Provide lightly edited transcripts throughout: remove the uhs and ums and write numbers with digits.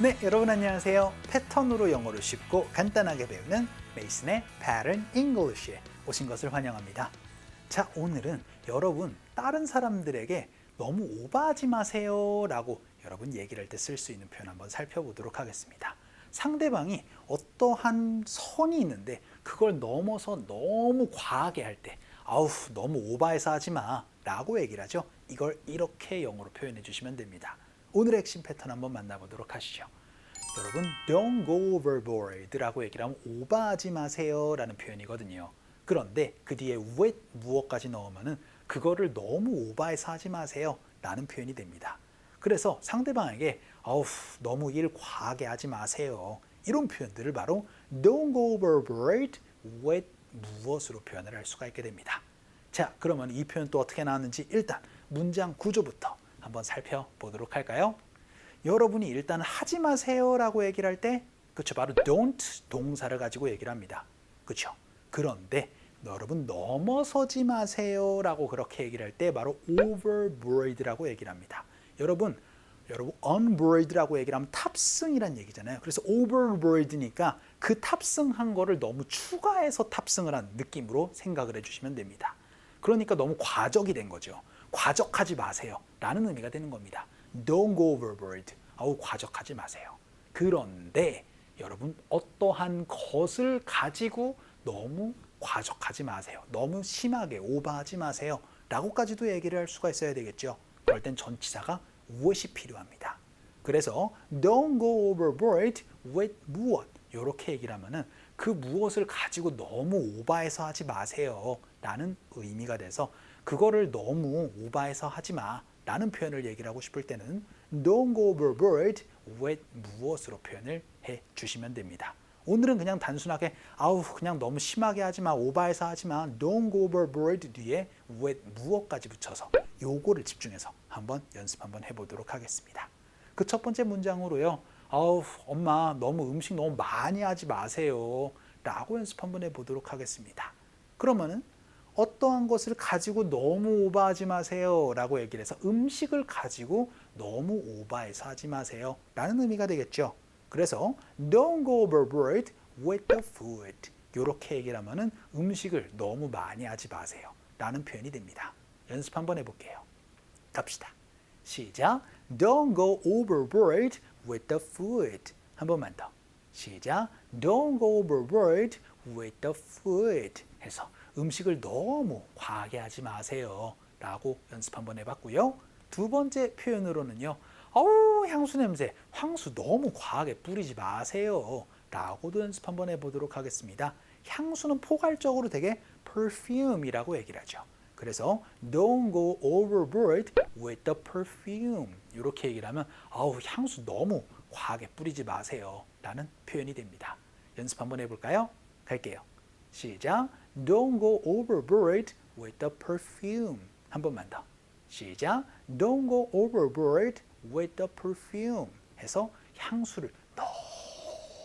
네, 여러분 안녕하세요. 패턴으로 영어를 쉽고 간단하게 배우는 메이슨의 Pattern English에 오신 것을 환영합니다. 자, 오늘은 여러분 다른 사람들에게 너무 오버하지 마세요 라고 여러분 얘기를 할 때 쓸 수 있는 표현 한번 살펴보도록 하겠습니다. 상대방이 어떠한 선이 있는데 그걸 넘어서 너무 과하게 할 때 아우 너무 오버해서 하지 마 라고 얘기를 하죠. 이걸 이렇게 영어로 표현해 주시면 됩니다. 오늘의 핵심 패턴 한번 만나보도록 하시죠. 여러분, don't go overboard 라고 얘기를 하면 오버하지 마세요 라는 표현이거든요. 그런데 그 뒤에 with 무엇까지 넣으면은 그거를 너무 오버해서 하지 마세요 라는 표현이 됩니다. 그래서 상대방에게 아우 너무 일 과하게 하지 마세요 이런 표현들을 바로 don't go overboard with 무엇으로 표현을 할 수가 있게 됩니다. 자, 그러면 이 표현 또 어떻게 나왔는지 일단 문장 구조부터 한번 살펴보도록 할까요? 여러분이 일단 하지 마세요 라고 얘기를 할 때 그렇죠, 바로 don't 동사를 가지고 얘기를 합니다. 그렇죠? 그런데 여러분 넘어서지 마세요 라고 그렇게 얘기를 할 때 바로 overboard라고 얘기를 합니다. 여러분 onboard라고 얘기를 하면 탑승이란 얘기잖아요. 그래서 overboard니까 그 탑승한 거를 너무 추가해서 탑승을 한 느낌으로 생각을 해주시면 됩니다. 그러니까 너무 과적이 된 거죠. 과적하지 마세요 라는 의미가 되는 겁니다. Don't go overboard. 아우 과적하지 마세요. 그런데 여러분 어떠한 것을 가지고 너무 과적하지 마세요. 너무 심하게 오버하지 마세요 라고까지도 얘기를 할 수가 있어야 되겠죠. 그럴 땐 전치사가 무엇이 필요합니다. 그래서 Don't go overboard with 무엇 이렇게 얘기를 하면은 그 무엇을 가지고 너무 오버해서 하지 마세요 라는 의미가 돼서 그거를 너무 오버해서 하지 마 라는 표현을 얘기를 하고 싶을 때는 Don't go overboard with 무엇으로 표현을 해 주시면 됩니다. 오늘은 그냥 단순하게 아우 그냥 너무 심하게 하지 마, 오버해서 하지 마, Don't go overboard 뒤에 with 무엇까지 붙여서 요거를 집중해서 한번 연습 한번 해보도록 하겠습니다. 그 첫 번째 문장으로요. 아우 엄마 너무 음식 너무 많이 하지 마세요 라고 연습 한번 해보도록 하겠습니다. 그러면은 어떠한 것을 가지고 너무 오버하지 마세요 라고 얘기를 해서 음식을 가지고 너무 오버해서 하지 마세요 라는 의미가 되겠죠. 그래서 Don't go overboard with the food 이렇게 얘기를 하면은 음식을 너무 많이 하지 마세요 라는 표현이 됩니다. 연습 한번 해볼게요. 갑시다. 시작. Don't go overboard with the food. 한 번만 더. 시작. Don't go overboard with the food 해서 음식을 너무 과하게 하지 마세요 라고 연습 한번 해봤고요. 두 번째 표현으로는요. 어우 향수 냄새, 향수 너무 과하게 뿌리지 마세요 라고도 연습 한번 해보도록 하겠습니다. 향수는 포괄적으로 되게 perfume이라고 얘기를 하죠. 그래서 Don't go overboard with the perfume 이렇게 얘기를 하면 아우 향수 너무 과하게 뿌리지 마세요 라는 표현이 됩니다. 연습 한번 해볼까요? 갈게요. 시작. Don't go overboard with the perfume. 한 번만 더. 시작. Don't go overboard with the perfume. 해서 향수를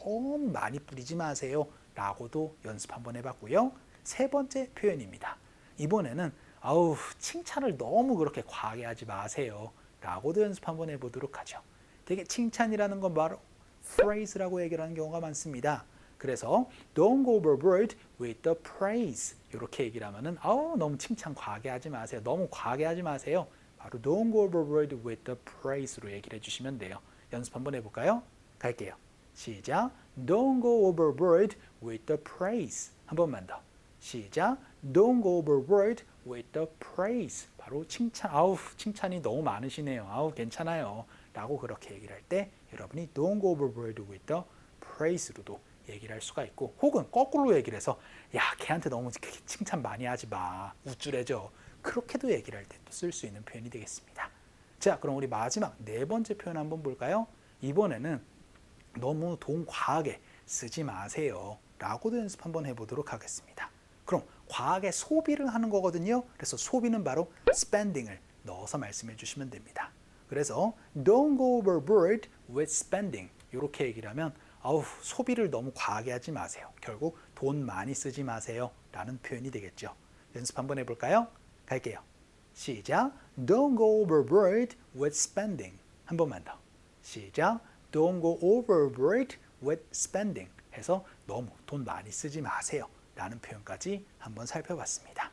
너무 많이 뿌리지 마세요 라고도 연습 한번 해봤고요. 세 번째 표현입니다. 이번에는 아우 칭찬을 너무 그렇게 과하게 하지 마세요 라고도 연습 한번 해보도록 하죠. 되게 칭찬이라는 건 바로 phrase라고 얘기를 하는 경우가 많습니다. 그래서 Don't go overboard with the praise 이렇게 얘기를 하면은 아우 너무 칭찬 과하게 하지 마세요. 너무 과하게 하지 마세요. 바로 Don't go overboard with the praise로 얘기를 해주시면 돼요. 연습 한번 해볼까요? 갈게요. 시작. Don't go overboard with the praise. 한 번만 더. 시작. Don't go overboard with the praise. 바로 칭찬. 아우 칭찬이 너무 많으시네요. 아우 괜찮아요. 라고 그렇게 얘기를 할 때 여러분이 Don't go overboard with the praise로도 얘기를 할 수가 있고 혹은 거꾸로 얘기를 해서 야 걔한테 너무 칭찬 많이 하지 마 우쭐해져 그렇게도 얘기를 할 때 또 쓸 수 있는 표현이 되겠습니다. 자 그럼 우리 마지막 네 번째 표현 한번 볼까요? 이번에는 너무 돈 과하게 쓰지 마세요 라고도 연습 한번 해보도록 하겠습니다. 그럼 과하게 소비를 하는 거거든요. 그래서 소비는 바로 spending을 넣어서 말씀해 주시면 됩니다. 그래서 don't go overboard with spending 이렇게 얘기를 하면 아우 소비를 너무 과하게 하지 마세요. 결국 돈 많이 쓰지 마세요 라는 표현이 되겠죠. 연습 한번 해볼까요? 갈게요. 시작. Don't go overboard with spending. 한 번만 더. 시작. don't go overboard with spending 해서 너무 돈 많이 쓰지 마세요 라는 표현까지 한번 살펴봤습니다.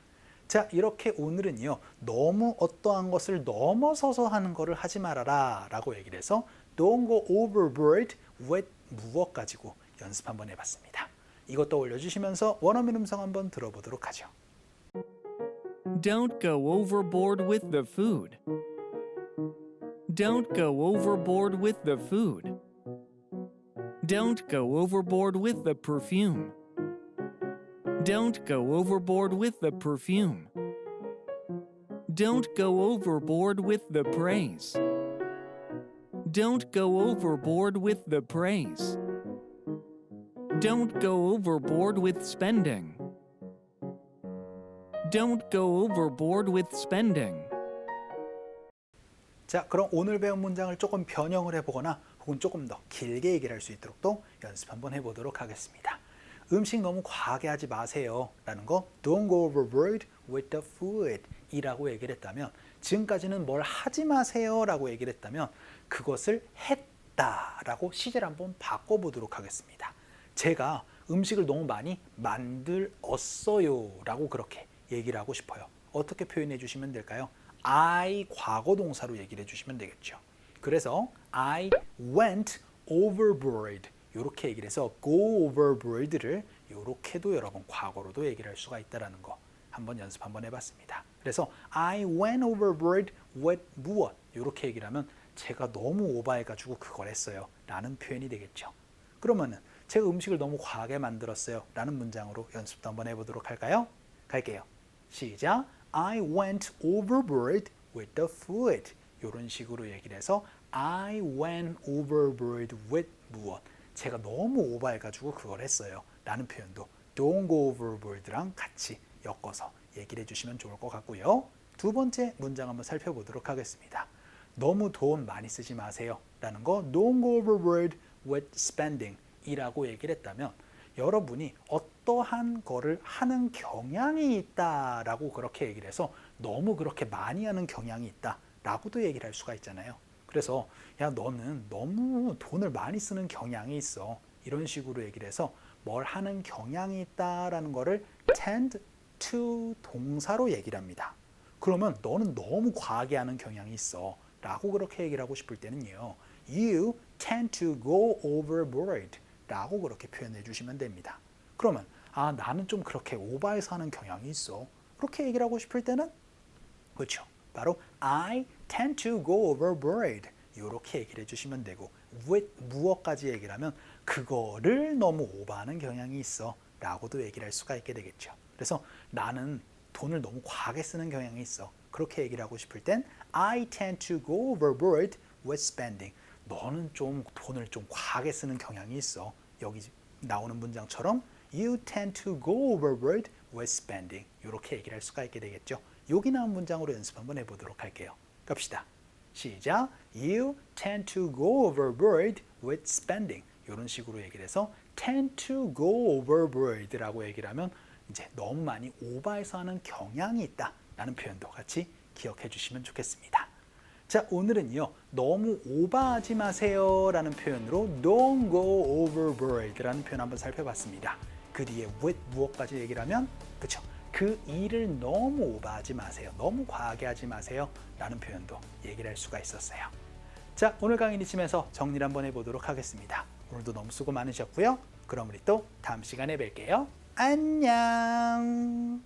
자, 이렇게 오늘은요, 너무 어떠한 것을 넘어서서 하는 것을 하지 말아라 라고 얘기를 해서 don't go overboard with 무엇 가지고 연습 한번 해봤습니다. 이것도 올려주시면서 원어민 음성 한번 들어보도록 하죠. Don't go overboard with the food. Don't go overboard with the food. Don't go overboard with the perfume. Don't go overboard with the perfume. Don't go overboard with the praise. Don't go overboard with the praise. Don't go overboard with spending. Don't go overboard with spending. 자, 그럼 오늘 배운 문장을 조금 변형을 해보거나 혹은 조금 더 길게 얘기를 할 수 있도록 또 연습 한번 해보도록 하겠습니다. 음식 너무 과하게 하지 마세요 라는 거 Don't go overboard with the food 이라고 얘기를 했다면, 지금까지는 뭘 하지 마세요 라고 얘기를 했다면 그것을 했다 라고 시제를 한번 바꿔보도록 하겠습니다. 제가 음식을 너무 많이 만들었어요 라고 그렇게 얘기를 하고 싶어요. 어떻게 표현해 주시면 될까요? I 과거 동사로 얘기를 해주시면 되겠죠. 그래서 I went overboard 이렇게 얘기를 해서 go overboard를 이렇게도 여러분 과거로도 얘기를 할 수가 있다는 거 한번 연습 한번 해봤습니다. 그래서 I went overboard with 무엇 이렇게 얘기를 하면 제가 너무 오버해가지고 그걸 했어요 라는 표현이 되겠죠. 그러면은 제가 음식을 너무 과하게 만들었어요 라는 문장으로 연습도 한번 해보도록 할까요? 갈게요. 시작. I went overboard with the food. 이런 식으로 얘기를 해서 I went overboard with 무엇. 제가 너무 오버해가지고 그걸 했어요 라는 표현도 don't go overboard랑 같이 엮어서 얘기를 해주시면 좋을 것 같고요. 두 번째 문장 한번 살펴보도록 하겠습니다. 너무 돈 많이 쓰지 마세요 라는 거 don't go overboard with spending 이라고 얘기를 했다면 여러분이 어떠한 거를 하는 경향이 있다라고 그렇게 얘기를 해서 너무 그렇게 많이 하는 경향이 있다라고도 얘기를 할 수가 있잖아요. 그래서 야 너는 너무 돈을 많이 쓰는 경향이 있어 이런 식으로 얘기를 해서 뭘 하는 경향이 있다라는 거를 tend to 동사로 얘기를 합니다. 그러면 너는 너무 과하게 하는 경향이 있어 라고 그렇게 얘기를 하고 싶을 때는요, You tend to go overboard 라고 그렇게 표현해 주시면 됩니다. 그러면 나는 좀 그렇게 오버해서 하는 경향이 있어 그렇게 얘기를 하고 싶을 때는 그렇죠, 바로 I tend to go overboard 이렇게 얘기를 해주시면 되고 with 무엇까지 얘기를 하면 그거를 너무 오버하는 경향이 있어 라고도 얘기를 할 수가 있게 되겠죠. 그래서 나는 돈을 너무 과하게 쓰는 경향이 있어 그렇게 얘기를 하고 싶을 땐 I tend to go overboard with spending. 너는 좀 돈을 좀 과하게 쓰는 경향이 있어. 여기 나오는 문장처럼 You tend to go overboard with spending. 이렇게 얘기를 할 수가 있게 되겠죠. 여기 나온 문장으로 연습 한번 해보도록 할게요. 갑시다. 시작. You tend to go overboard with spending. 이런 식으로 얘기를 해서 tend to go overboard라고 얘기를 하면 이제 너무 많이 오버해서 하는 경향이 있다 라는 표현도 같이 기억해 주시면 좋겠습니다. 자, 오늘은요, 너무 오버하지 마세요 라는 표현으로 don't go overboard 라는 표현 한번 살펴봤습니다. 그 뒤에 with 무엇까지 얘기를 하면 그쵸, 그 일을 너무 오버하지 마세요, 너무 과하게 하지 마세요 라는 표현도 얘기를 할 수가 있었어요. 자, 오늘 강의는 이쯤에서 정리를 한번 해보도록 하겠습니다. 오늘도 너무 수고 많으셨고요. 그럼 우리 또 다음 시간에 뵐게요. 안녕.